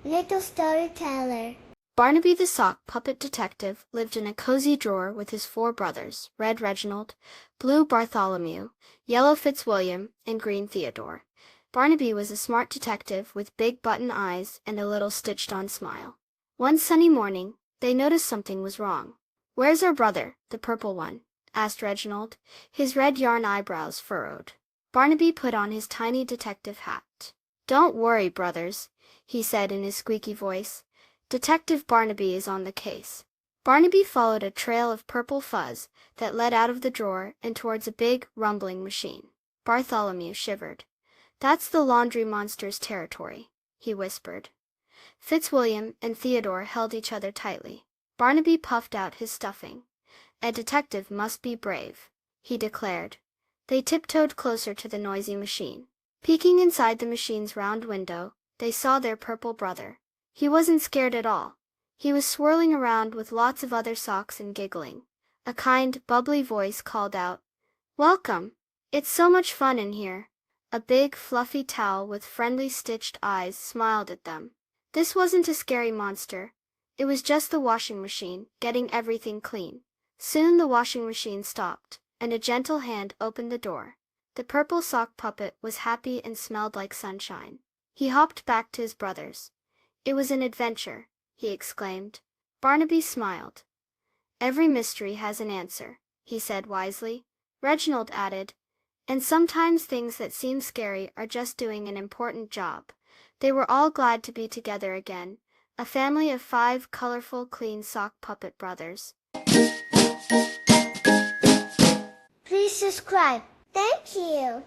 Little storyteller. Barnaby the sock puppet detective lived in a cozy drawer with his four brothers, Red Reginald, Blue Bartholomew, Yellow Fitzwilliam, and Green Theodore. Barnaby was a smart detective with big button eyes and a little stitched-on smile. One sunny morning, they noticed something was wrong. "Where's our brother, the purple one?" asked Reginald, his red yarn eyebrows furrowed. Barnaby put on his tiny detective hat. "Don't worry, brothers," he said in his squeaky voice. "Detective Barnaby is on the case." Barnaby followed a trail of purple fuzz that led out of the drawer and towards a big, rumbling machine. Bartholomew shivered. "That's the laundry monster's territory," he whispered. Fitzwilliam and Theodore held each other tightly. Barnaby puffed out his stuffing. "A detective must be brave," he declared. They tiptoed closer to the noisy machine. Peeking inside the machine's round window, they saw their purple brother. He wasn't scared at all. He was swirling around with lots of other socks and giggling. A kind, bubbly voice called out, "Welcome! It's so much fun in here." A big, fluffy towel with friendly stitched eyes smiled at them. This wasn't a scary monster. It was just the washing machine, getting everything clean. Soon the washing machine stopped, and a gentle hand opened the door. The purple sock puppet was happy and smelled like sunshine. He hopped back to his brothers. "It was an adventure," he exclaimed. Barnaby smiled. "Every mystery has an answer," he said wisely. Reginald added, "And sometimes things that seem scary are just doing an important job." They were all glad to be together again, a family of 5 colorful, clean sock puppet brothers. Please subscribe. Thank you.